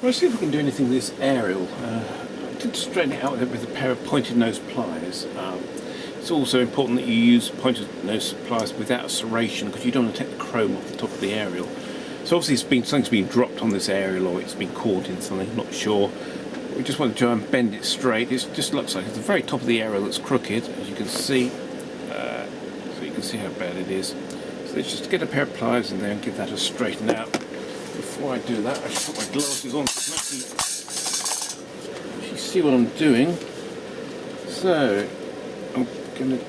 Let's see if we can do anything with this aerial. I did straighten it out with a pair of pointed nose pliers. It's also important that you use pointed nose pliers without a serration because you don't want to take the chrome off the top of the aerial. So obviously something's been dropped on this aerial, or it's been caught in something, not sure. We just want to try and bend it straight. It just looks like it's the very top of the aerial that's crooked, as you can see. So you can see how bad it is. So let's just get a pair of pliers in there and give that a straighten out. Before I do that, I should put my glasses on so I can actually see what I'm doing. So I'm going to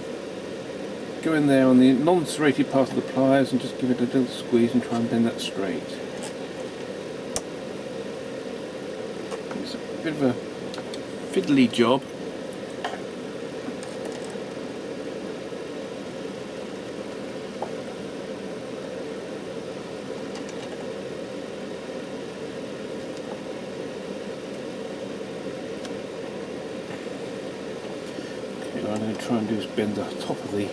go in there on the non-serrated part of the pliers and just give it a little squeeze and try and bend that straight. It's a bit of a fiddly job. Okay, what I'm going to try and do is bend the top of the...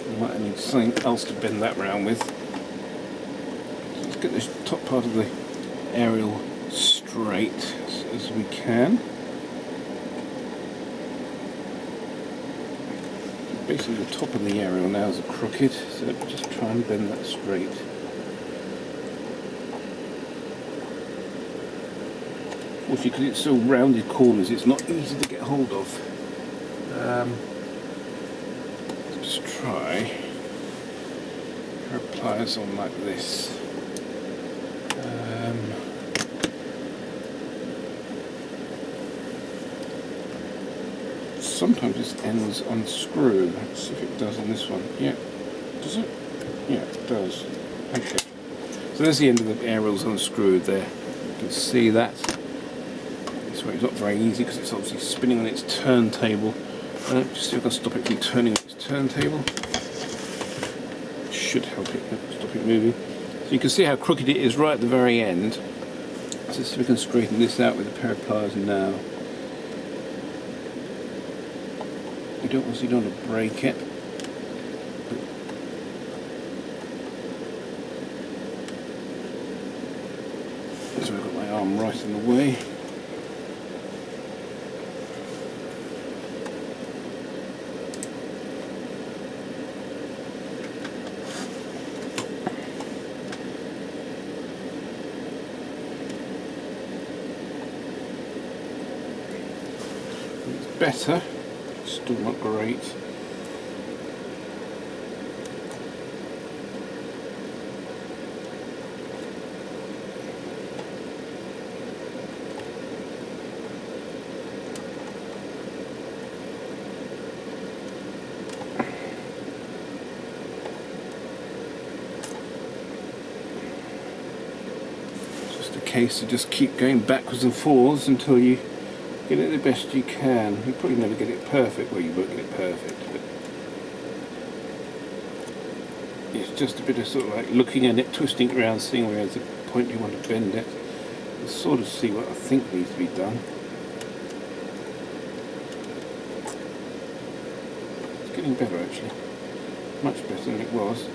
I might need something else to bend that round with. So let's get this top part of the aerial straight as we can. Basically the top of the aerial now is crooked, so just try and bend that straight. Unfortunately, because it's so rounded corners, it's not easy to get hold of. Just try a pair of pliers on like this. Sometimes this ends unscrew. Let's see if it does on this one. Yeah, does it? Yeah, it does. Okay. So there's the end of the aerials unscrewed there. You can see that. This way it's not very easy because it's obviously spinning on its turntable. Just see if I can stop it from turning on its turntable. It should help it stop it moving. So you can see how crooked it is right at the very end. So let's see if we can straighten this out with a pair of pliers now. You don't want to break it. So I've got my arm right in the way. It's better. Still not great. Just a case to just keep going backwards and forwards until you get it the best you can. You probably never get it perfect. Well, you won't get it perfect, but it's just a bit of sort of like looking at it, twisting it around, seeing where there's the point you want to bend it, and sort of see what I think needs to be done. It's getting better actually, much better than it was.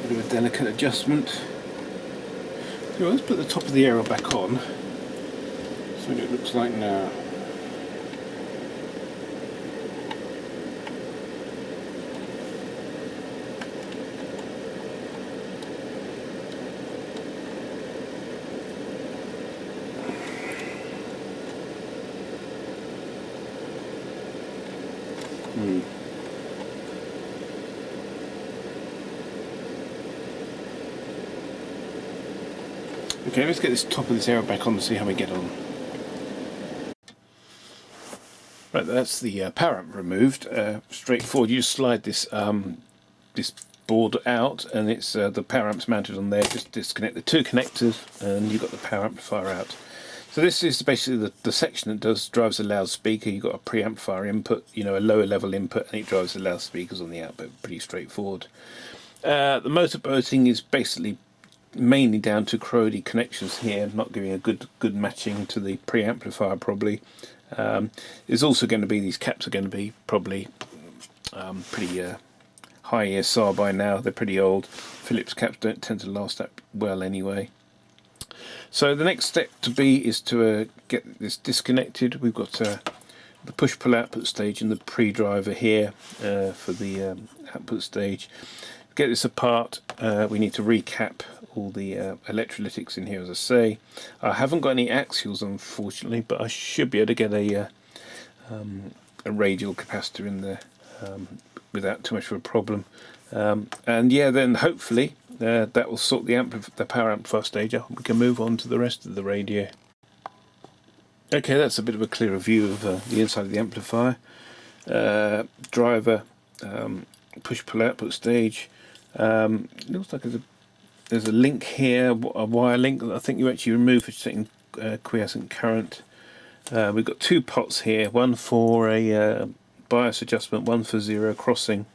A bit of a delicate adjustment. So let's put the top of the aerial back on. What it looks like now. Okay, let's get this top of this aerial back on and see how we get on. Right, that's the power amp removed. Straightforward. You just slide this this board out, and it's the power amp's mounted on there. Just disconnect the two connectors, and you've got the power amplifier out. So this is basically the section that drives the loudspeaker. You've got a preamplifier input, you know, a lower level input, and it drives the loudspeakers on the output. Pretty straightforward. The motor boating is basically mainly down to corroded connections here, not giving a good matching to the preamplifier probably. There's also going to be, these caps are going to be probably pretty high ESR by now. They're pretty old. Philips caps don't tend to last that well anyway. So the next step to be is to get this disconnected. We've got the push-pull output stage and the pre-driver here for the output stage. Get this apart, we need to recap all the electrolytics in here, as I say. I haven't got any axials, unfortunately, but I should be able to get a radial capacitor in there without too much of a problem. And yeah, then hopefully that will sort the power amplifier stage out. We can move on to the rest of the radio. Okay, that's a bit of a clearer view of the inside of the amplifier. Driver, push-pull output stage. It looks like there's a link here, a wire link that I think you actually remove for setting quiescent current. We've got two pots here, one for a bias adjustment, one for zero crossing,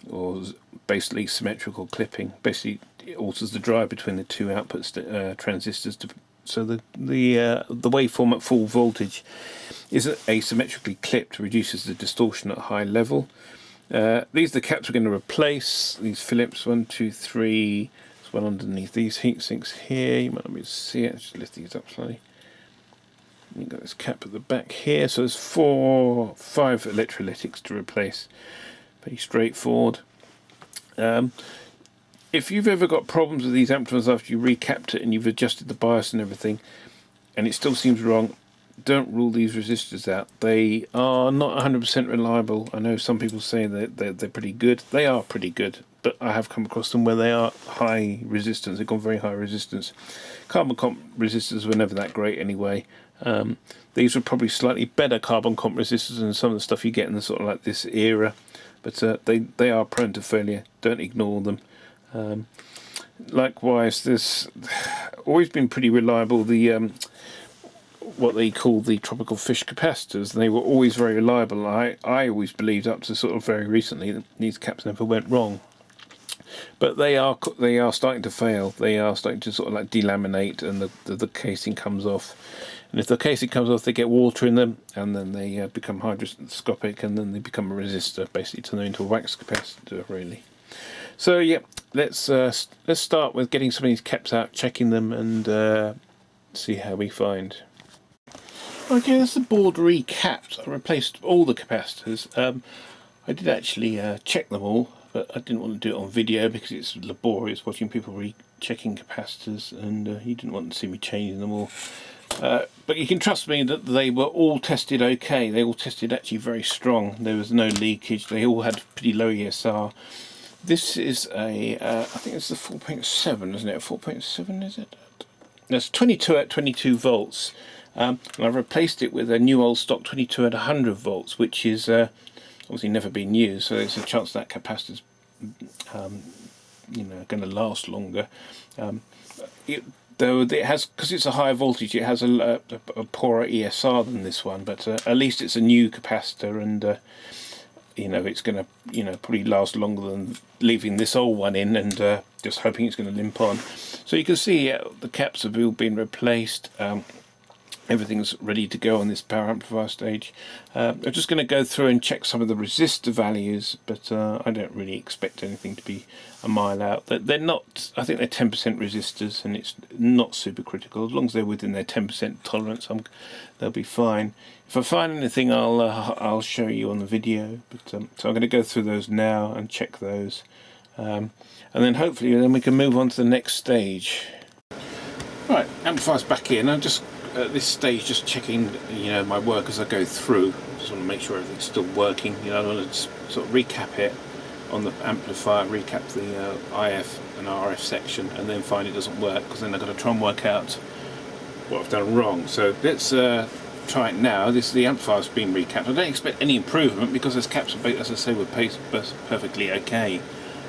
or basically symmetrical clipping. Basically, it alters the drive between the two output transistors so the waveform at full voltage is asymmetrically clipped, reduces the distortion at a high level. These are the caps we're going to replace. These Phillips, 1, 2, 3. There's one underneath these heat sinks here. You might not be able to see it. Just lift these up slightly. You've got this cap at the back here. So there's 5 electrolytics to replace. Pretty straightforward. If you've ever got problems with these amplifiers after you recapped it and you've adjusted the bias and everything, and it still seems wrong, don't rule these resistors out. They are not 100% reliable. I know some people say that they're pretty good. They are pretty good, but I have come across them where they are high resistance. They've got very high resistance. Carbon comp resistors were never that great anyway. These were probably slightly better carbon comp resistors than some of the stuff you get in the sort of like this era, but they are prone to failure. Don't ignore them. Likewise, there's always been pretty reliable. The what they call the tropical fish capacitors, they were always very reliable. I always believed up to sort of very recently that these caps never went wrong, but they are starting to fail. They are starting to sort of like delaminate, and the casing comes off. And if the casing comes off, they get water in them, and then they become hygroscopic, and then they become a resistor, basically turn them into a wax capacitor, really. So yeah, let's start with getting some of these caps out, checking them, and see how we find. Okay, that's the board recapped. I replaced all the capacitors. I did actually check them all, but I didn't want to do it on video because it's laborious watching people rechecking capacitors, and you didn't want to see me changing them all. But you can trust me that they were all tested okay. They all tested actually very strong. There was no leakage. They all had pretty low ESR. This is a, I think it's the 4.7, isn't it? 4.7, is it? That's 22 at 22 volts. And I've replaced it with a new old stock 22 at 100 volts, which is obviously never been used. So there's a chance that capacitor's, going to last longer. Though it has, because it's a higher voltage, it has a poorer ESR than this one. But at least it's a new capacitor, and it's going to probably last longer than leaving this old one in and just hoping it's going to limp on. So you can see the caps have all been replaced. Everything's ready to go on this power amplifier stage. I'm just going to go through and check some of the resistor values, but I don't really expect anything to be a mile out. They're not, I think they're 10% resistors, and it's not super critical. As long as they're within their 10% tolerance, they'll be fine. If I find anything, I'll show you on the video. But so I'm going to go through those now and check those, and then hopefully we can move on to the next stage. Right, amplifier's back in. I'm just at this stage just checking my work as I go through. Just want to make sure everything's still working. I want to just sort of recap it on the amplifier, recap the IF and RF section, and then find it doesn't work, because then I've got to try and work out what I've done wrong. So let's try it now. The amplifier's been recapped. I don't expect any improvement because those caps are, as I say, were perfectly okay.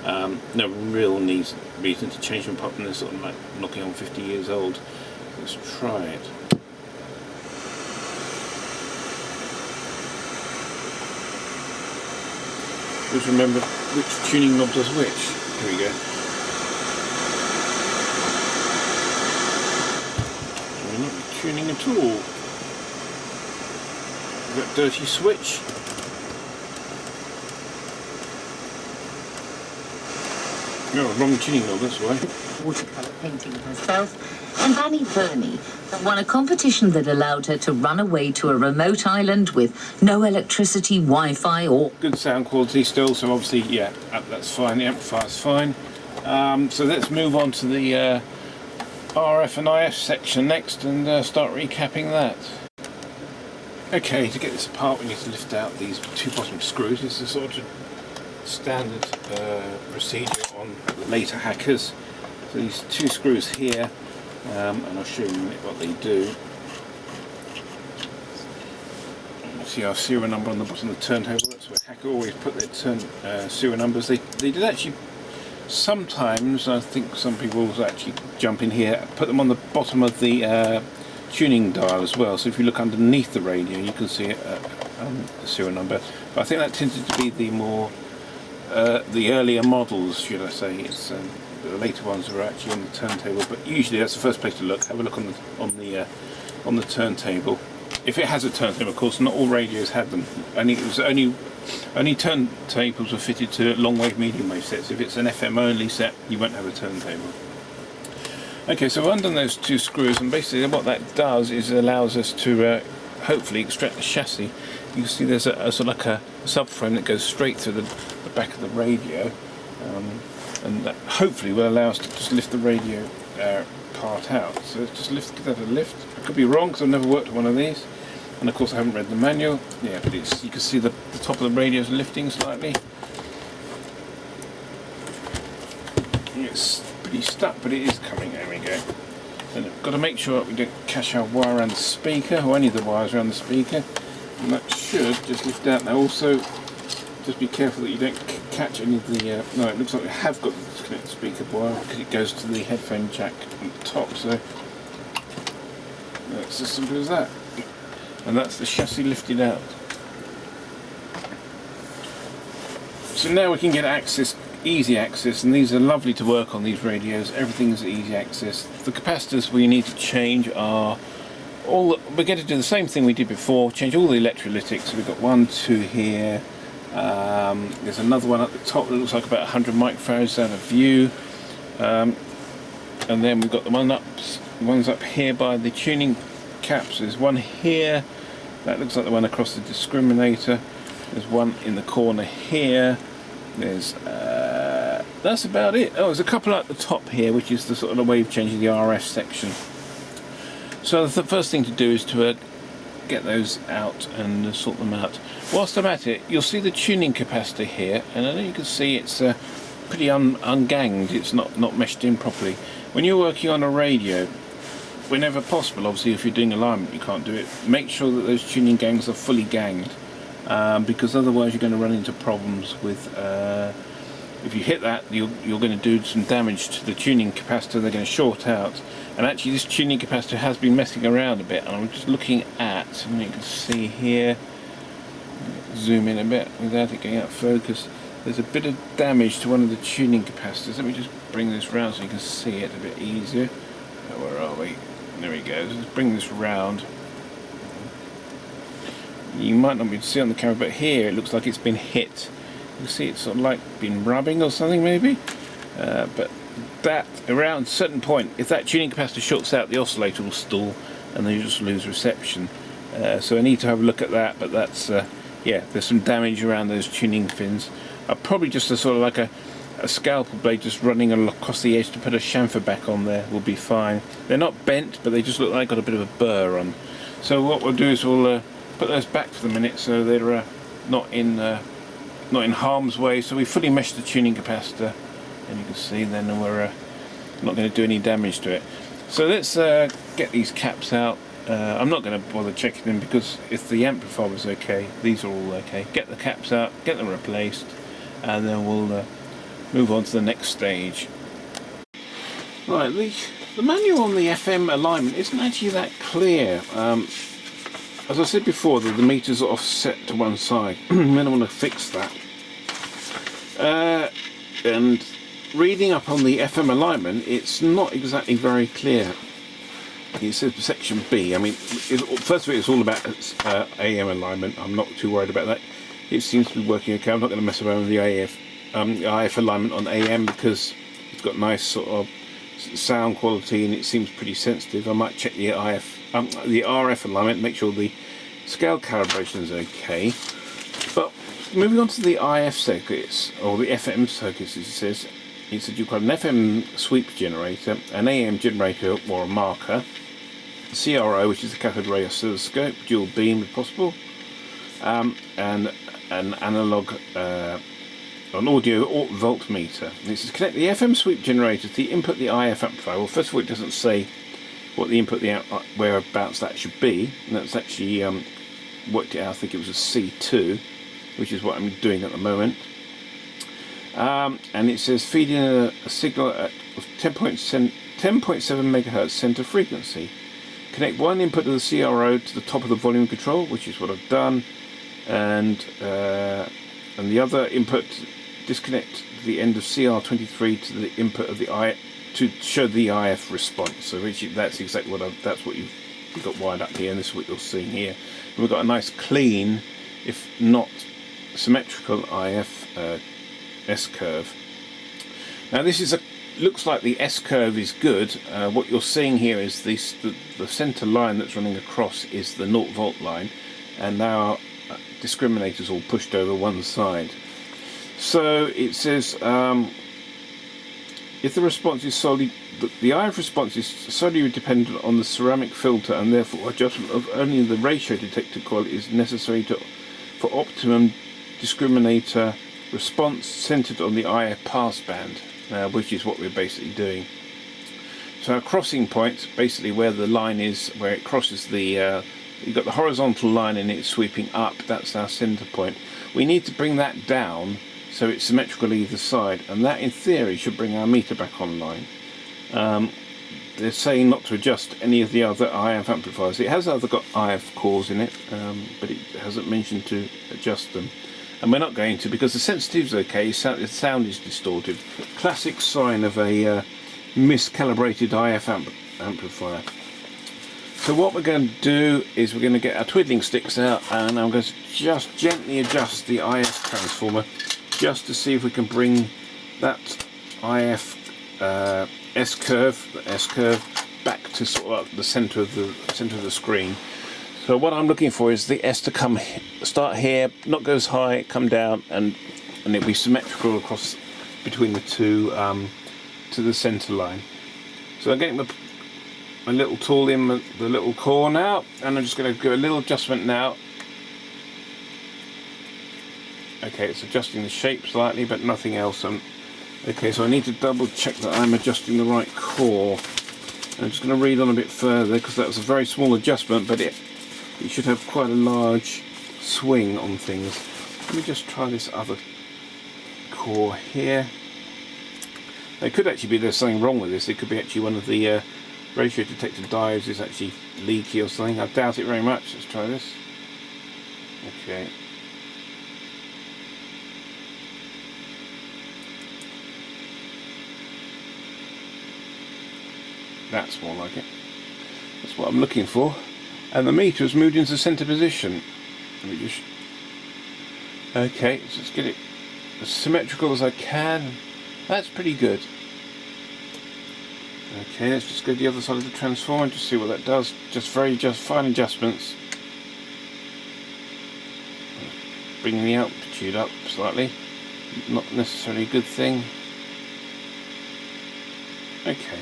No real reason to change them apart from they're sort of like knocking on 50 years old. Let's try it. Just remember which tuning knob does which. Here we go. So we're not tuning at all. That dirty switch. No, wrong tuning knob, that's why. Watercolour painting herself, and Annie Burney won a competition that allowed her to run away to a remote island with no electricity, Wi-Fi or... Good sound quality still, so obviously, yeah, that's fine, the amplifier's fine. So let's move on to the RF and IF section next and start recapping that. Okay, to get this apart we need to lift out these two bottom screws. This is sort of standard procedure on later hackers. So these two screws here, and I'll show you in a minute what they do. See our serial number on the bottom of the turntable. That's where hacker always put their serial numbers. They did actually sometimes, I think some people will actually jump in here, put them on the bottom of the tuning dial as well. So if you look underneath the radio, you can see the serial number. But I think that tended to be the more the earlier models, should I say. It's the later ones are actually on the turntable, but usually that's the first place to look. Have a look on the turntable. If it has a turntable, of course, not all radios had them. Only turntables were fitted to long wave, medium wave sets. If it's an FM only set, you won't have a turntable. Okay, so I've undone those two screws, and basically what that does is it allows us to hopefully extract the chassis. You can see there's a sort of like a subframe that goes straight through the back of the radio, and that hopefully will allow us to just lift the radio part out. So let's just give that a lift. I could be wrong because I've never worked on one of these, and of course I haven't read the manual. Yeah, but you can see the top of the radio is lifting slightly. It's pretty stuck, but it is coming. There we go. And I've got to make sure that we don't catch our wire around the speaker, or any of the wires around the speaker, and that should just lift out. Now also, just be careful that you don't catch any of the, no, it looks like we have got the disconnected speaker wire because it goes to the headphone jack on the top, so that's as simple as that. And that's the chassis lifted out. So now we can get access, easy access, and these are lovely to work on, these radios. Everything's easy access. The capacitors we need to change are we're going to do the same thing we did before, change all the electrolytics. So we've got 1, 2 here. There's another one at the top that looks like about 100 microfarads out of view, and then we've got the ones up here by the tuning caps. There's one here that looks like the one across the discriminator. There's one in the corner here. There's that's about it. Oh, there's a couple at the top here, which is the sort of the wave change in the RF section. So the first thing to do is to get those out and sort them out. Whilst I'm at it, you'll see the tuning capacitor here, and I know you can see it's pretty unganged. It's not meshed in properly. When you're working on a radio, whenever possible, obviously if you're doing alignment you can't do it, make sure that those tuning gangs are fully ganged, because otherwise you're going to run into problems with if you hit that, you're going to do some damage to the tuning capacitor. They're going to short out. And actually this tuning capacitor has been messing around a bit, and I'm just looking at, and you can see here, zoom in a bit without it getting out of focus, there's a bit of damage to one of the tuning capacitors. Let me just bring this round so you can see it a bit easier. Where are we? There we go. Let's bring this round. You might not be able to see it on the camera, but here it looks like it's been hit. You can see it's sort of like been rubbing or something maybe, but that around a certain point, if that tuning capacitor shorts out, the oscillator will stall and then you just lose reception. So I need to have a look at that, but that's yeah, there's some damage around those tuning fins. Probably just a sort of like a scalpel blade just running across the edge to put a chamfer back on there will be fine. They're not bent, but they just look like they've got a bit of a burr on. So what we'll do is we'll put those back for the minute so they're not in harm's way. So we fully mesh the tuning capacitor, and you can see then we're not going to do any damage to it. So let's get these caps out. I'm not going to bother checking them because if the amplifier was okay, these are all okay. Get the caps out, get them replaced, and then we'll move on to the next stage. Right, the manual on the FM alignment isn't actually that clear. As I said before, the meters are offset to one side. Then I want to fix that. And reading up on the FM alignment, it's not exactly very clear. It says section B. I mean, first of all, it's all about AM alignment. I'm not too worried about that. It seems to be working okay. I'm not going to mess around with the IF alignment on AM because It's got nice sort of sound quality and it seems pretty sensitive. I might check the the RF alignment, make sure the scale calibration is okay. But moving on to the IF circuits, or the FM circuits, as it says, you've got an FM sweep generator, an AM generator or a marker, CRO, which is the cathode ray oscilloscope, dual beam if possible, and an analog, an audio voltmeter. This is connect the FM sweep generator to the input of the IF amplifier. Well, first of all, it doesn't say what the input, whereabouts that should be, and that's actually worked it out. I think it was a C2, which is what I'm doing at the moment. And it says feed in a signal at 10.7 megahertz center frequency. Connect one input of the CRO to the top of the volume control, which is what I've done, and the other input, disconnect the end of CR23 to the input of the to show the IF response. So that's exactly that's what you've got wired up here, and this is what you're seeing here. And we've got a nice clean, if not symmetrical, IF S-curve. Now this is looks like the S-curve is good. What you're seeing here is the center line that's running across is the 0 volt line, and now discriminators all pushed over one side. So it says if the response is solely, the IF response is solely dependent on the ceramic filter, and therefore adjustment of only the ratio detector coil is necessary for optimum discriminator response centered on the IF passband, which is what we're basically doing. So our crossing point, basically where the line is, where it crosses the, you've got the horizontal line and it's sweeping up, that's our center point. We need to bring that down so it's symmetrical either side, and that in theory should bring our meter back online. They're saying not to adjust any of the other IF amplifiers. It has got IF cores in it, but it hasn't mentioned to adjust them. And we're not going to, because the sensitivity is okay, the sound is distorted. Classic sign of a miscalibrated IF amplifier. So what we're going to do is we're going to get our twiddling sticks out, and I'm going to just gently adjust the IF transformer just to see if we can bring that IF S-curve back to sort of the center of the screen. So what I'm looking for is the S to start here, not go as high, come down, and it'll be symmetrical across between the two to the center line. So I'm getting my little tool in the little core now, and I'm just going to do a little adjustment now. Okay, it's adjusting the shape slightly, but nothing else. Okay, so I need to double check that I'm adjusting the right core. I'm just going to read on a bit further, because that was a very small adjustment, but it should have quite a large swing on things. Let me just try this other core here. It could actually be there's something wrong with this. It could be actually one of the ratio detector diodes is actually leaky or something. I doubt it very much. Let's try this. Okay. That's more like it. That's what I'm looking for. And the meter has moved into center position. Let me just... Okay, so let's get it as symmetrical as I can. That's pretty good. Okay, let's just go to the other side of the transformer and just see what that does. Just fine adjustments. Bringing the amplitude up slightly. Not necessarily a good thing. Okay.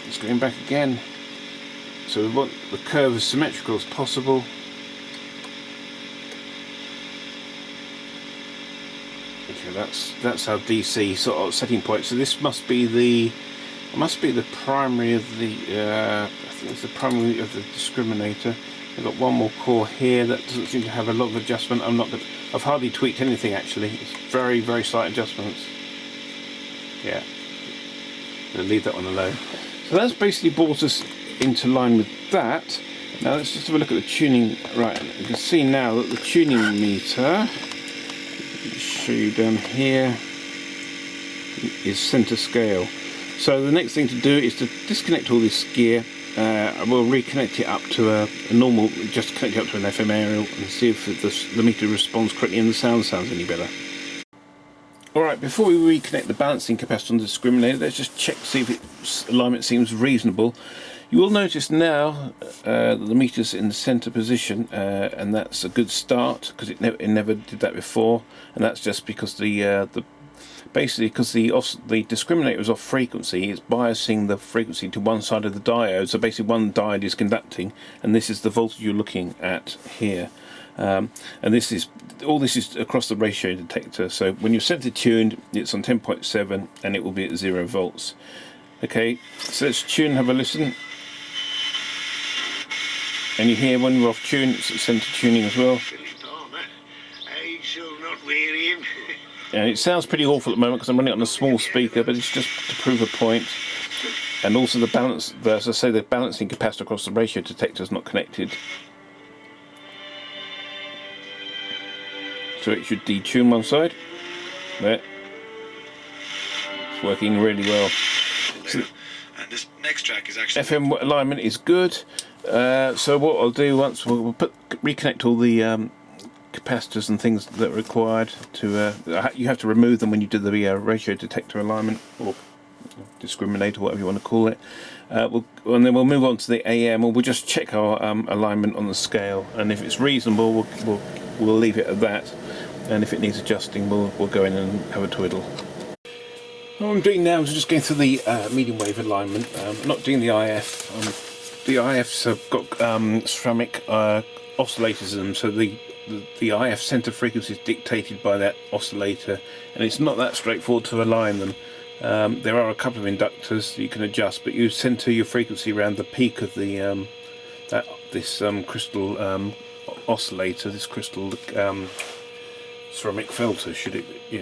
Just going back again. So we want the curve as symmetrical as possible. Okay, that's our DC sort of setting point. So this must be the primary of the I think it's the primary of the discriminator. I've got one more core here that doesn't seem to have a lot of adjustment. I've hardly tweaked anything actually. It's very, very slight adjustments. Yeah. I'll leave that one alone. So that's basically brought us into line with that. Now let's just have a look at the tuning. Right, you can see now that the tuning meter, let me show you down here, is center scale. So the next thing to do is to disconnect all this gear and we'll reconnect it up to a normal, just connect it up to an FM aerial and see if the meter responds correctly and the sounds any better. Alright, before we reconnect the balancing capacitor on the discriminator, let's just check to see if its alignment seems reasonable. You will notice now that the meter's in the centre position, and that's a good start because it never did that before, and that's just because basically because the discriminator is off frequency, it's biasing the frequency to one side of the diode. So basically one diode is conducting, and this is the voltage you're looking at here. And all this is across the ratio detector. So when you're centre tuned, it's on 10.7 and it will be at 0 volts. Okay, so let's tune and have a listen. And you hear when we're off tune, it's at centre tuning as well. I shall not weary him. And it sounds pretty awful at the moment because I'm running it on a small speaker, but it's just to prove a point. And also the balance, as I say, the balancing capacitor across the ratio detector is not connected. So it should detune one side. There. It's working really well. So And this next track is actually... FM alignment is good. So what I'll do once we'll reconnect all the capacitors and things that are required to. You have to remove them when you do the ratio detector alignment or discriminator, whatever you want to call it. And then we'll move on to the AM, or we'll just check our alignment on the scale, and if it's reasonable, we'll leave it at that. And if it needs adjusting, we'll go in and have a twiddle. What I'm doing now is just going through the medium wave alignment. I'm not doing the IF. The IFs have got ceramic oscillators in them, so the IF centre frequency is dictated by that oscillator, and it's not that straightforward to align them. There are a couple of inductors that you can adjust, but you centre your frequency around the peak of the this crystal oscillator, this crystal ceramic filter,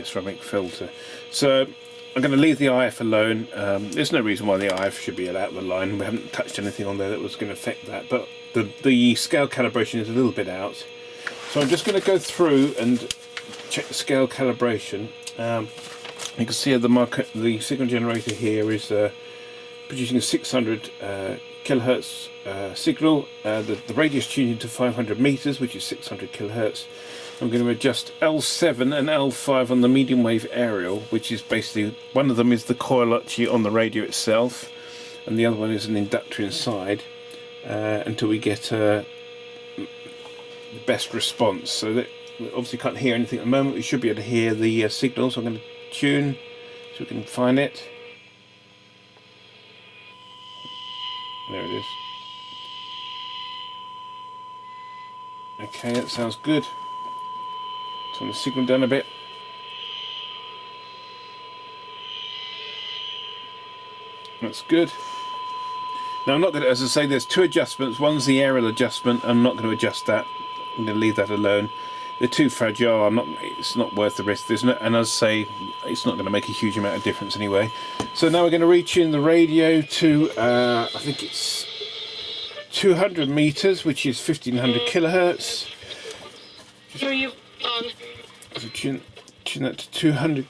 ceramic filter. So I'm going to leave the IF alone. There's no reason why the IF should be out of the line. We haven't touched anything on there that was going to affect that, but the scale calibration is a little bit out. So I'm just going to go through and check the scale calibration. You can see the signal generator here is producing a 600 kilohertz signal. The radius tuning to 500 meters, which is 600 kilohertz. I'm going to adjust L7 and L5 on the medium wave aerial, which is basically, one of them is the coil actually on the radio itself, and the other one is an inductor inside, until we get the best response. So that we obviously can't hear anything at the moment. We should be able to hear the signal, so I'm going to tune so we can find it. There it is. Okay, that sounds good. Turn the signal down a bit. That's good. Now I'm not going to, as I say, there's two adjustments. One's the aerial adjustment. I'm not going to adjust that. I'm going to leave that alone. They're too fragile. It's not worth the risk. And as I say, it's not going to make a huge amount of difference anyway. So now we're going to retune the radio to I think it's 200 meters, which is 1500 kilohertz. So tune that to 200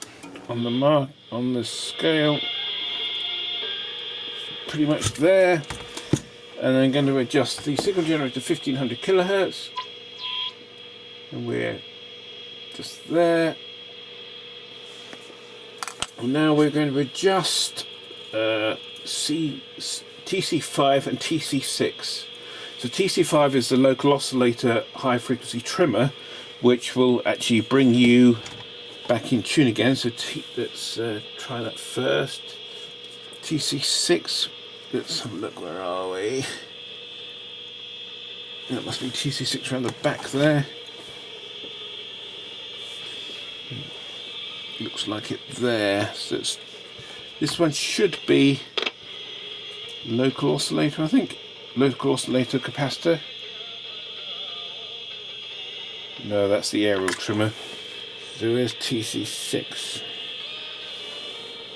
on the mark on the scale. Pretty much there. And I'm going to adjust the signal generator to 1500 kilohertz. And we're just there. And now we're going to adjust TC5 and TC6. So TC5 is the local oscillator high frequency trimmer, which will actually bring you back in tune again. So let's try that first. TC6, let's have a look, where are we? That must be TC6 around the back there. Looks like it there. So this one should be local oscillator, I think. Local oscillator capacitor. No, that's the aerial trimmer. So where's TC6?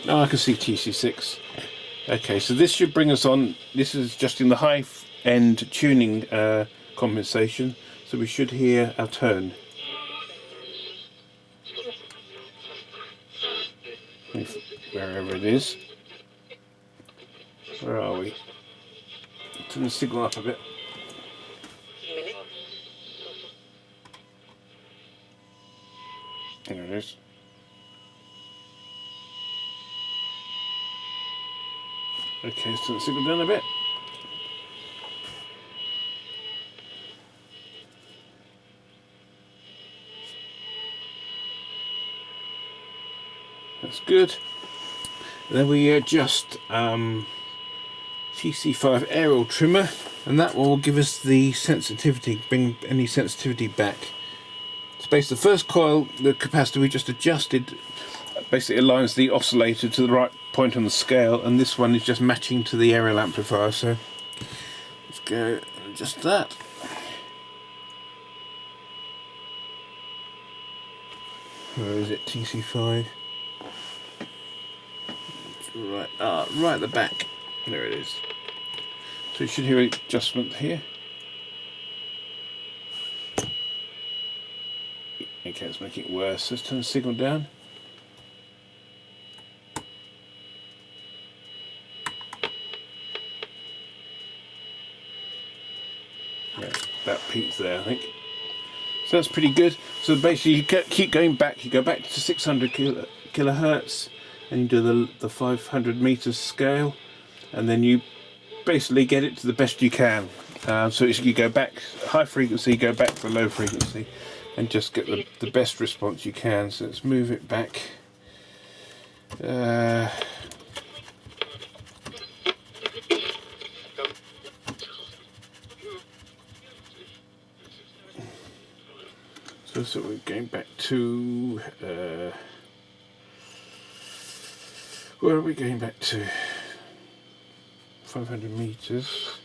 Oh, I can see TC6. Okay, so this should bring us on. This is just in the high end tuning compensation. So we should hear our tone. Wherever it is. Where are we? Turn the signal up a bit. There it is. Okay, let's turn the signal down a bit. That's good. Then we adjust TC5 aerial trimmer, and that one will give us the sensitivity, bring any sensitivity back. So basically the first coil, the capacitor we just adjusted, basically aligns the oscillator to the right point on the scale, and this one is just matching to the aerial amplifier. So let's go and adjust that. Where is it? TC5. Right, right at the back. There it is. So you should hear an adjustment here. Okay, let's make it worse. Let's turn the signal down. Yeah, that peaks there, I think. So that's pretty good. So basically you keep going back. You go back to 600 kilohertz, and you do the 500 meters scale, and then you basically get it to the best you can. So you go back high frequency, go back to low frequency, and just get the best response you can. So let's move it back. So we're going back to where are we going back to? 500 meters.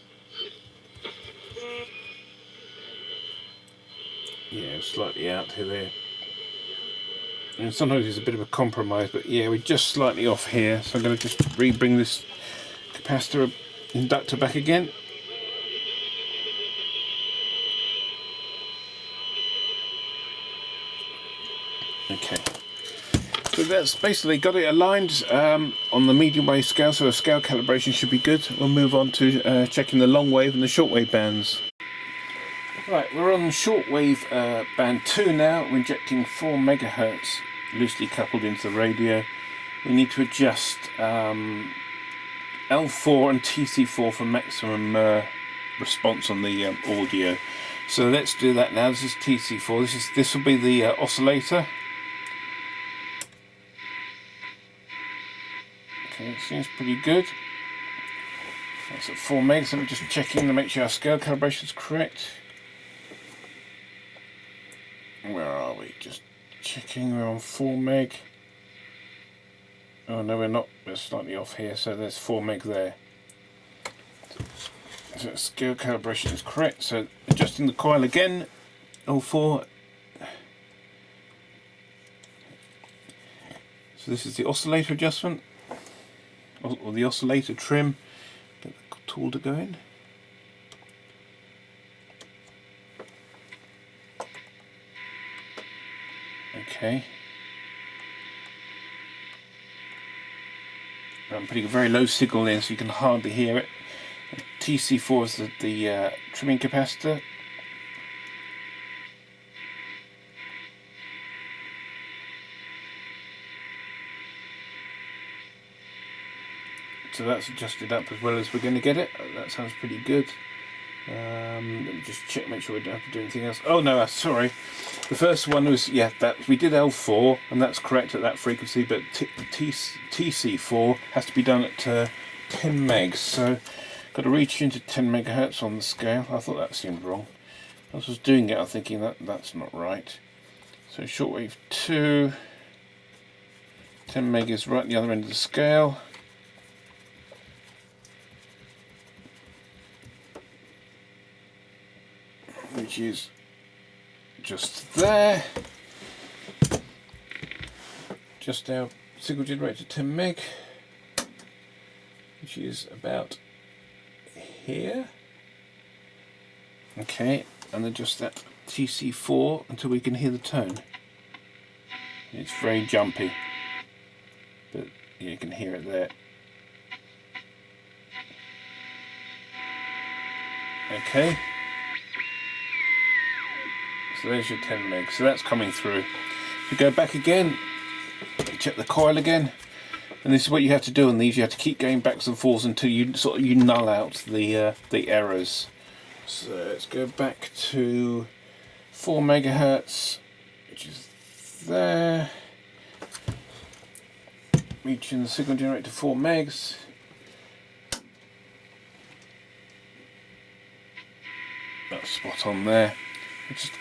Yeah, slightly out here there. And sometimes it's a bit of a compromise, but yeah, we're just slightly off here. So I'm going to just bring this capacitor inductor back again. Okay. So that's basically got it aligned on the medium wave scale, so the scale calibration should be good. We'll move on to checking the long wave and the short wave bands. Right, we're on short wave band 2 now. We're injecting 4 megahertz loosely coupled into the radio. We need to adjust L4 and TC4 for maximum response on the audio. So let's do that now. This is TC4. This will be the oscillator. Okay, it seems pretty good. That's at 4 megs. So we're just checking to make sure our scale calibration is correct. Where are we? Just checking. We're on 4 meg. Oh no, we're not. We're slightly off here. So there's 4 meg there. So scale calibration is correct. So adjusting the coil again. L4. So this is the oscillator adjustment, or the oscillator trim. Get the tool to go in. Okay. I'm putting a very low signal in so you can hardly hear it. TC4 is the trimming capacitor. So that's adjusted up as well as we're going to get it. That sounds pretty good. Let me just check, make sure we don't have to do anything else. Oh no, sorry. The first one was, yeah, that we did L4, and that's correct at that frequency, but TC4 has to be done at 10 megs. So got to reach into 10 megahertz on the scale. I thought that seemed wrong. As I was doing it, I'm thinking that's not right. So shortwave 2, 10 meg is right at the other end of the scale. Which is just there. Just our signal generator 10 meg, which is about here. Okay, and then just that TC4 until we can hear the tone. It's very jumpy, but you can hear it there. Okay. So there's your 10 meg. So that's coming through. If you go back again, you check the coil again, and this is what you have to do on these. You have to keep going backs and forths until you you null out the errors. So let's go back to 4 megahertz, which is there. Reaching the signal generator to 4 megs. That's spot on there. Just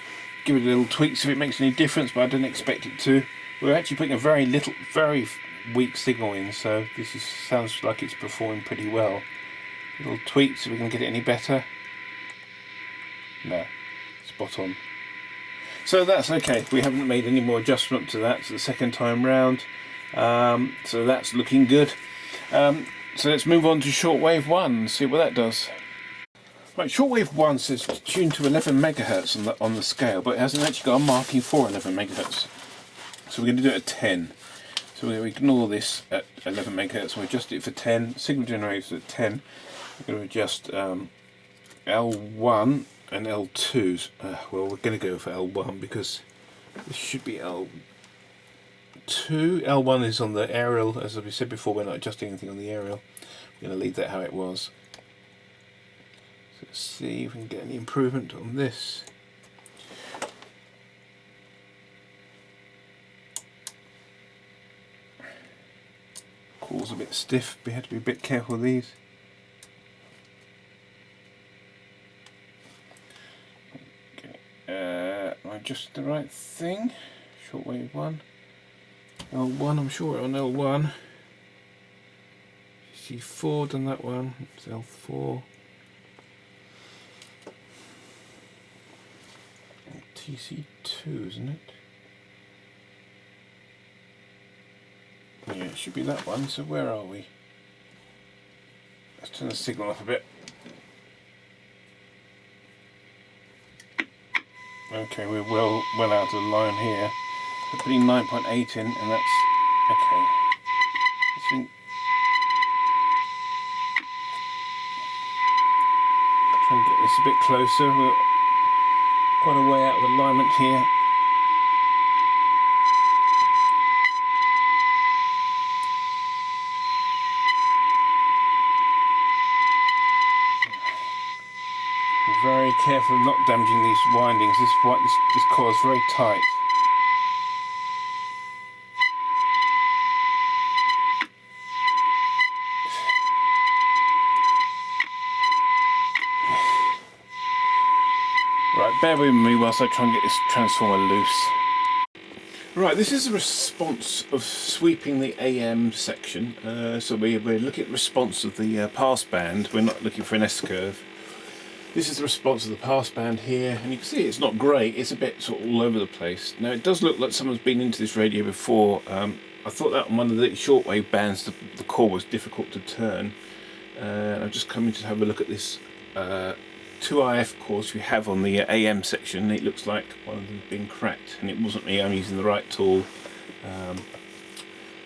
give it a little tweak, see if it makes any difference, but I didn't expect it to. We're actually putting a very weak signal in, so this sounds like it's performing pretty well. Little tweak, so we can get it any better. No, spot on. So that's okay. We haven't made any more adjustment to that. It's the second time round, so that's looking good. So let's move on to shortwave 1 and see what that does. Right, shortwave 1 says tuned to 11 megahertz on the scale, but it hasn't actually got a marking for 11 megahertz. So we're going to do it at 10. So we're going to ignore this at 11 megahertz. We'll adjust it for 10. Signal generator at 10. We're going to adjust L1 and L2s. Well, we're going to go for L1 because this should be L2. L1 is on the aerial. As we said before, we're not adjusting anything on the aerial. We're going to leave that how it was. So let's see if we can get any improvement on this. Coil's a bit stiff, we had to be a bit careful with these. Okay, am I just the right thing? Shortwave 1. L1, I'm sure on L1. C4 done that one, it's L4. TC2, isn't it? Yeah, it should be that one. So where are we? Let's turn the signal up a bit. Okay, we're well out of the line here. We're putting 9.8 in, and that's okay. Try and get this a bit closer. We're quite a way out of alignment here. Be very careful of not damaging these windings. This coil is very tight. Right, bear with me whilst I try and get this transformer loose. Right, this is a response of sweeping the AM section. So we're looking at the response of the pass band. We're not looking for an S-curve. This is the response of the pass band here, and you can see it's not great. It's a bit sort of all over the place. Now it does look like someone's been into this radio before. I thought that on one of the shortwave bands the core was difficult to turn. I've just come in to have a look at this 2IF course we have on the AM section. It looks like one of them's been cracked, and it wasn't me. I'm using the right tool.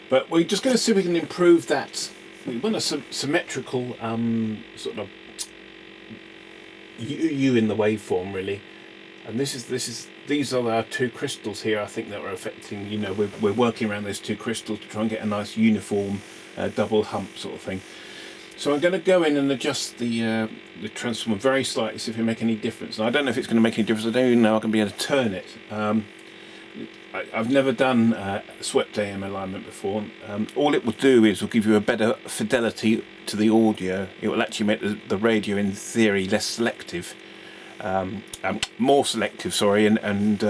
But we're just going to see if we can improve that. We want a symmetrical sort of U in the waveform, really. And these are our two crystals here. I think that are affecting. You know, we're working around those two crystals to try and get a nice uniform double hump sort of thing. So I'm going to go in and adjust the transformer very slightly, see if it make any difference. And I don't know if it's going to make any difference. I don't even know I can be able to turn it. I've never done swept AM alignment before. All it will do is will give you a better fidelity to the audio. It will actually make the radio, in theory, less selective, more selective, sorry, and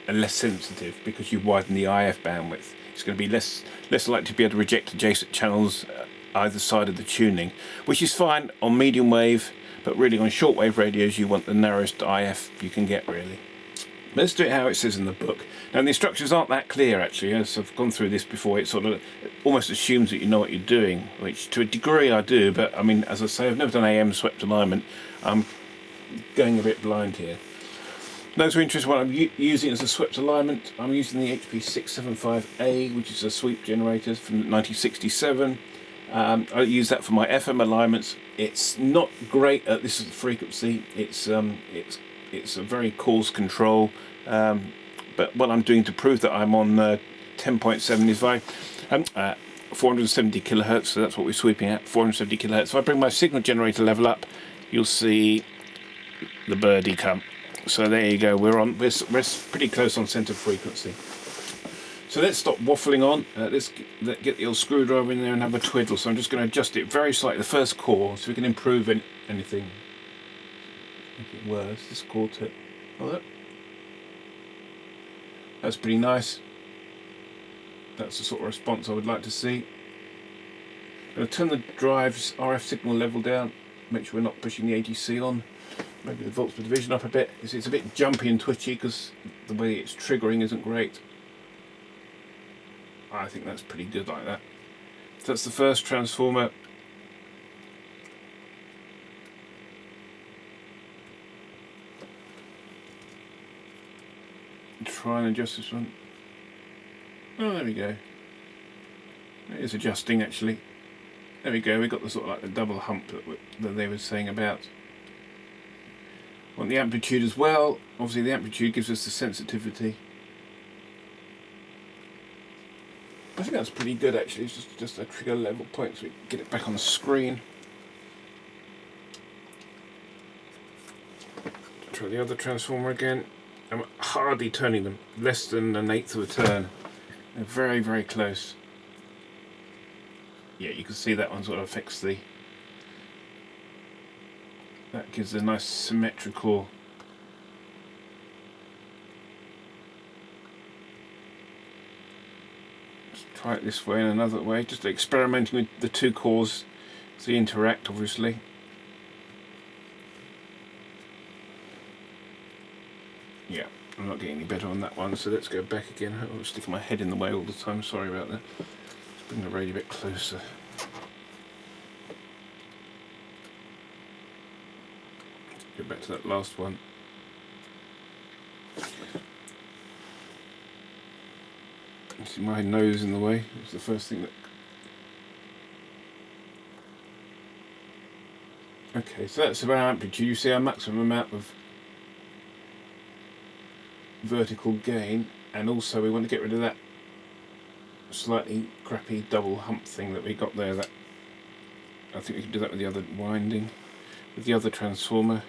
less sensitive, because you widen the IF bandwidth. It's going to be less likely to be able to reject adjacent channels either side of the tuning, which is fine on medium wave, but really on shortwave radios you want the narrowest IF you can get, really. Let's do it how it says in the book. Now the instructions aren't that clear, actually. As I've gone through this before, it sort of almost assumes that you know what you're doing, which to a degree I do, but I mean, as I say, I've never done AM swept alignment. I'm going a bit blind here. Those who are interested in what I'm using as a swept alignment, I'm using the HP675A, which is a sweep generator from 1967. I use that for my FM alignments. It's not great at this frequency. It's a very coarse control. But what I'm doing to prove that I'm on 10.7 is if I 470 kilohertz. So that's what we're sweeping at. 470 kilohertz. If I bring my signal generator level up, you'll see the birdie come. So there you go. We're pretty close on center frequency. So let's stop waffling on. Let's get the old screwdriver in there and have a twiddle. So I'm just going to adjust it very slightly, the first core, so we can improve anything. Make it worse. This quartet. Oh, look. That's pretty nice. That's the sort of response I would like to see. I'm going to turn the drive's RF signal level down. Make sure we're not pushing the AGC on. Maybe the volts per division up a bit. It's a bit jumpy and twitchy because the way it's triggering isn't great. I think that's pretty good like that. So that's the first transformer. Try and adjust this one. Oh, there we go. It is adjusting actually. There we go. We got the sort of like the double hump that they were saying about. Want the amplitude as well. Obviously, the amplitude gives us the sensitivity. I think that's pretty good actually. It's just a trigger level point so we can get it back on the screen. Try the other transformer again. I'm hardly turning them, less than an eighth of a turn. They're very, very close. Yeah, you can see that one sort of affects the... That gives a nice symmetrical... Let's try it this way and another way, just experimenting with the two cores as they interact obviously. Yeah, I'm not getting any better on that one, so let's go back again. I'm sticking my head in the way all the time, sorry about that. Let's bring the radio a bit closer. Go back to that last one. See my nose in the way, it's the first thing that... Okay, so that's about amplitude. You see our maximum amount of vertical gain, and also we want to get rid of that slightly crappy double hump thing that we got there. That I think we can do that with the other winding, with the other transformer.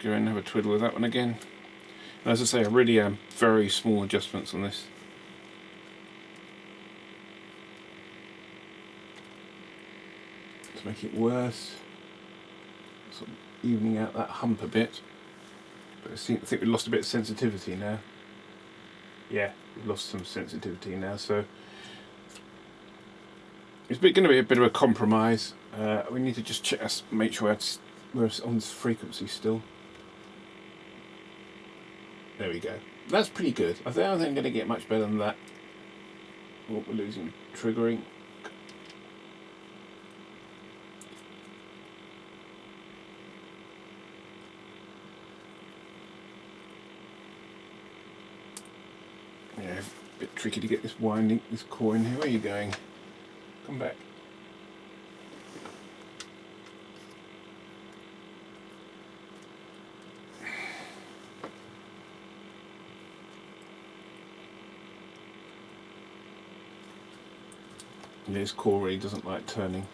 Go and have a twiddle with that one again. And as I say, I really am very small adjustments on this. To make it worse, sort of evening out that hump a bit. But I think we lost a bit of sensitivity now. Yeah, we've lost some sensitivity now, so it's going to be a bit of a compromise. We need to just check, make sure we're on this frequency still. There we go. That's pretty good. I don't think I'm going to get much better than that. Oh, we're losing triggering. Yeah, a bit tricky to get this winding, this core in here. Where are you going? Come back. Yeah, this core really doesn't like turning.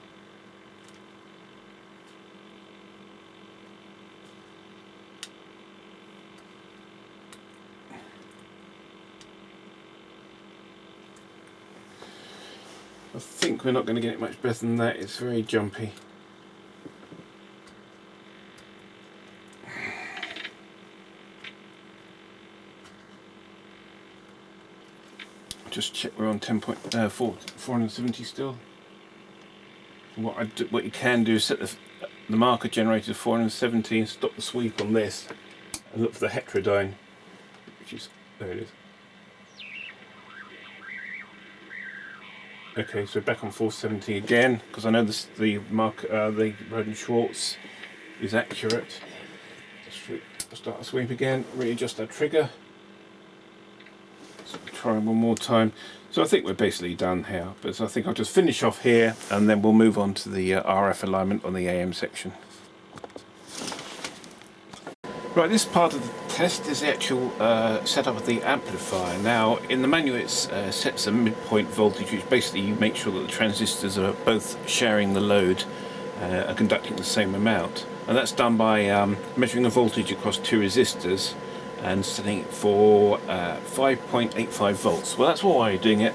I think we're not going to get it much better than that. It's very jumpy. Just check we're on 470 still. What you can do is set the marker generator to 470 and stop the sweep on this, and look for the heterodyne, which is there. It is. Okay, so back on 470 again, because I know the Roden Schwartz is accurate. Just start a sweep again, readjust our trigger. So try one more time. So I think we're basically done here, but I think I'll just finish off here and then we'll move on to the RF alignment on the AM section. Right, this part of the test is the actual setup of the amplifier. Now, in the manual it sets a midpoint voltage, which basically you make sure that the transistors are both sharing the load and conducting the same amount. And that's done by measuring a voltage across two resistors and setting it for 5.85 volts. Well, that's one way of doing it.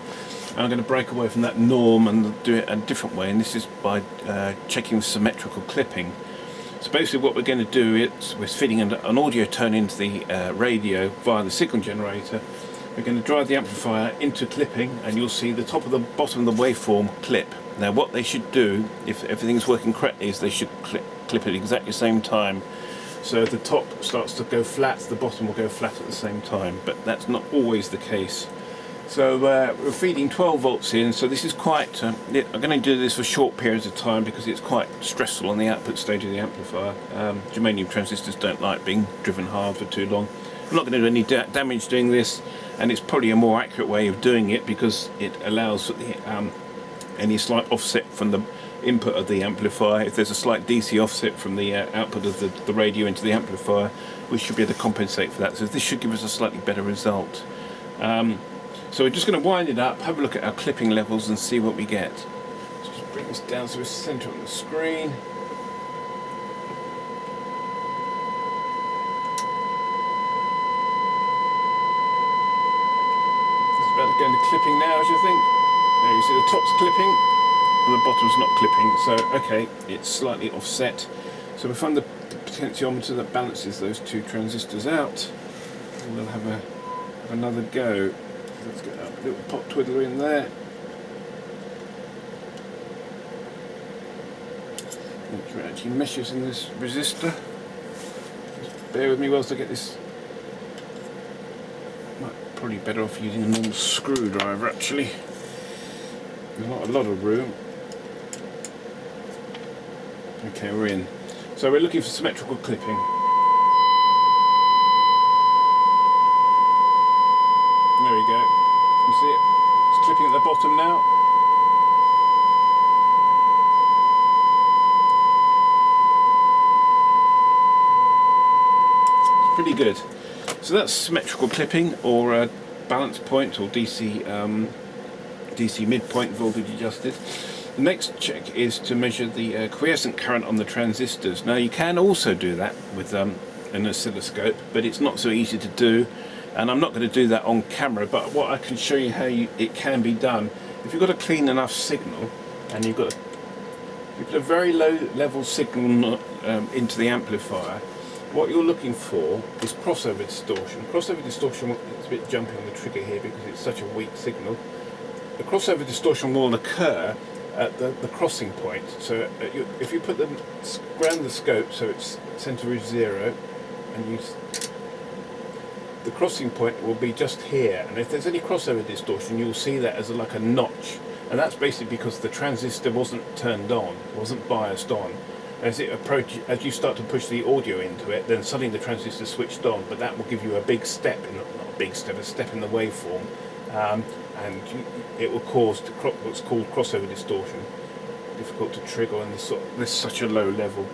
I'm going to break away from that norm and do it a different way, and this is by checking symmetrical clipping. So basically what we're going to do is we're feeding an audio tone into the radio via the signal generator. We're going to drive the amplifier into clipping, and you'll see the top of the bottom of the waveform clip. Now what they should do, if everything's working correctly, is they should clip at exactly the same time. So if the top starts to go flat, the bottom will go flat at the same time, but that's not always the case. So we're feeding 12 volts in, so this is quite, I'm going to do this for short periods of time because it's quite stressful on the output stage of the amplifier. Germanium transistors don't like being driven hard for too long. I'm not going to do any damage doing this, and it's probably a more accurate way of doing it because it allows any slight offset from the input of the amplifier. If there's a slight DC offset from the output of the radio into the amplifier, we should be able to compensate for that. So this should give us a slightly better result. So we're just going to wind it up, have a look at our clipping levels and see what we get. Let's just bring this down to the centre on the screen. It's about to go into clipping now, as you think. There you see the top's clipping and the bottom's not clipping, so okay, it's slightly offset. So we'll find the potentiometer that balances those two transistors out, and we'll have another go. Let's get that little pot twiddler in there. Make sure it actually meshes in this resistor. Just bear with me whilst I get this. Probably better off using a normal screwdriver actually. There's not a lot of room. Okay, we're in. So we're looking for symmetrical clipping. There we go. You see it? It's clipping at the bottom now. It's pretty good. So that's symmetrical clipping, or a balance point, or DC midpoint voltage adjusted. The next check is to measure the quiescent current on the transistors. Now you can also do that with an oscilloscope, but it's not so easy to do, and I'm not going to do that on camera, but what I can show you how it can be done. If you've got a clean enough signal and you put a very low level signal into the amplifier, what you're looking for is crossover distortion. Crossover distortion, it's a bit jumpy on the trigger here because it's such a weak signal. The crossover distortion will occur at the crossing point. So if you put them around the scope so its center is 0, and the crossing point will be just here, and if there's any crossover distortion you'll see that as like a notch, and that's basically because the transistor wasn't turned on, wasn't biased on. As you start to push the audio into it, then suddenly the transistor switched on, but that will give you a big step, a step in the waveform, and it will cause what's called crossover distortion. Difficult to trigger on this such a low level.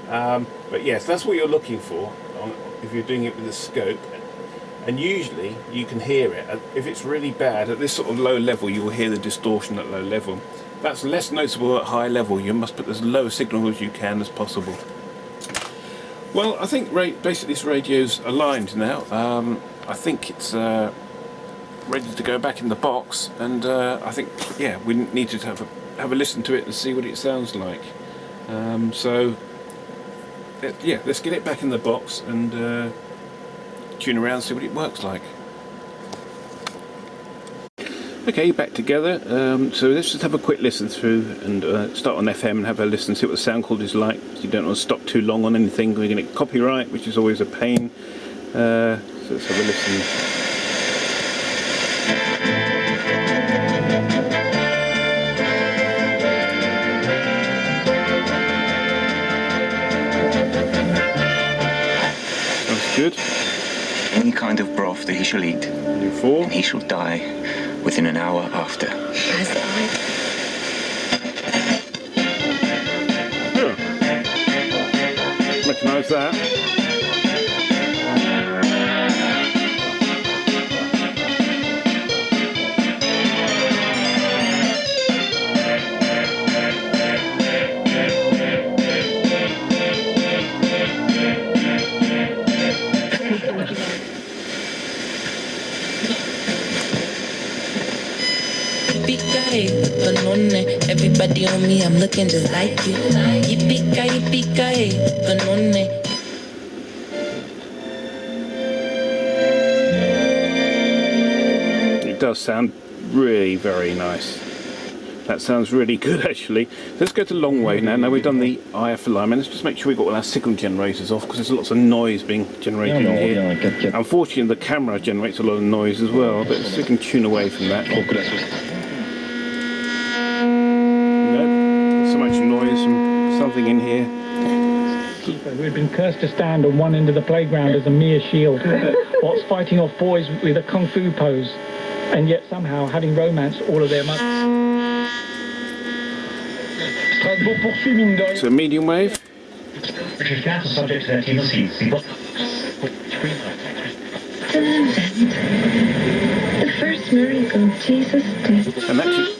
But yes, that's what you're looking for if you're doing it with a scope. And usually you can hear it. If it's really bad at this sort of low level, you will hear the distortion at low level. That's less noticeable at high level. You must put as low a signal as you can as possible. Well, I think basically this radio's aligned now. I think it's ready to go back in the box, and I think, yeah, we need to have a listen to it and see what it sounds like. Yeah, let's get it back in the box and tune around and see what it works like. Okay, back together. So let's just have a quick listen through and start on FM and have a listen, see what the sound quality is like. You don't want to stop too long on anything, we're going to get copyright, which is always a pain. So let's have a listen. Sounds good. Any kind of broth that he shall eat, New 4. and he shall die within an hour after. Recognise that. Everybody on me, I'm looking just like you. Yippee-ki-yippee-ki, banone. It does sound really very nice. That sounds really good actually. Let's go to long wave now. Now we've done the IF alignment. Let's just make sure we've got all our signal generators off because there's lots of noise being generated in here. Unfortunately the camera generates a lot of noise as well, but so we can tune away from that. So much noise from something in here. Who had been cursed to stand on one end of the playground as a mere shield, whilst fighting off boys with a kung fu pose, and yet somehow having romanced all of their mothers. So medium wave. The first miracle Jesus did. And actually,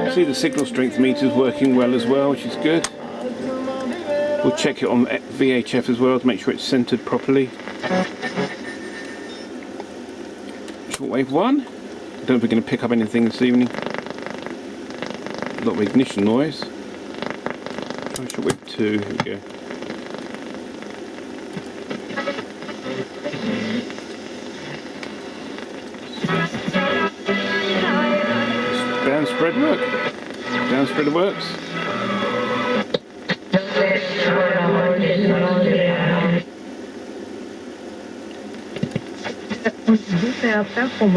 you see the signal strength meters working well as well, which is good. We'll check it on VHF as well to make sure it's centered properly. Shortwave 1. I don't know if we're going to pick up anything this evening. A lot of ignition noise. Try shortwave 2. Here we go. Down spread work. Down spread works. So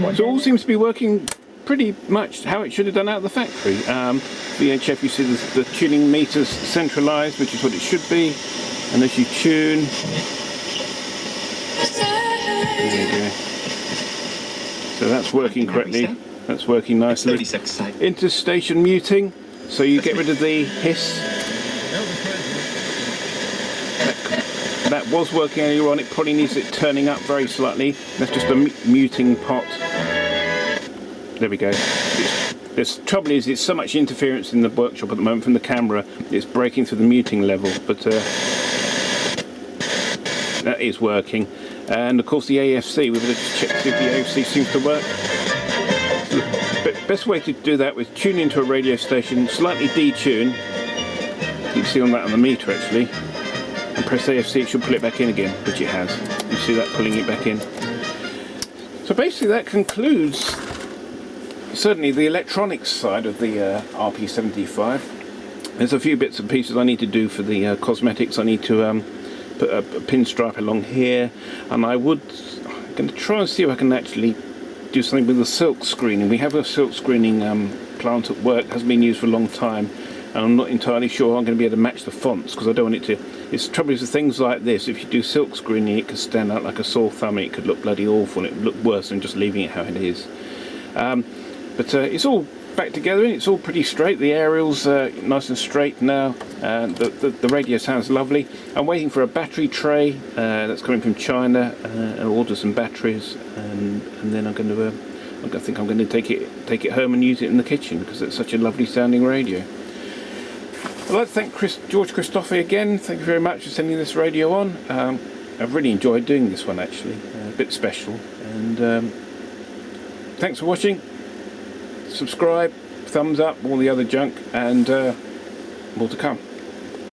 it all seems to be working pretty much how it should have done out of the factory. VHF, you see the tuning meters centralized, which is what it should be. And as you tune, there you go. So that's working correctly. That's working nicely. Interstation muting, so you get rid of the hiss. That was working earlier on. It probably needs it turning up very slightly. That's just a muting pot. There we go. The trouble is, it's so much interference in the workshop at the moment from the camera. It's breaking through the muting level, but that is working. And of course, the AFC. We've got to check to see if the AFC seems to work. The best way to do that was tune into a radio station, slightly detune. You can see on that on the meter actually. And press AFC, it should pull it back in again, which it has. You see that pulling it back in. So basically that concludes certainly the electronics side of the RP75. There's a few bits and pieces I need to do for the cosmetics. I need to put a pinstripe along here, and I'm going to try and see if I can actually do something with the silk screening. We have a silk screening plant at work, hasn't been used for a long time, and I'm not entirely sure I'm going to be able to match the fonts because I don't want it to. It's trouble is with things like this, if you do silk screening it could stand out like a sore thumb, it could look bloody awful, and it would look worse than just leaving it how it is. But it's all back together, it's all pretty straight. The aerial's nice and straight now, and the radio sounds lovely. I'm waiting for a battery tray that's coming from China, and order some batteries, and then I think I'm going to take it home and use it in the kitchen because it's such a lovely sounding radio. I'd like to thank George Christophe again. Thank you very much for sending this radio on. I've really enjoyed doing this one actually, a bit special. And thanks for watching. Subscribe, thumbs up, all the other junk, and more to come.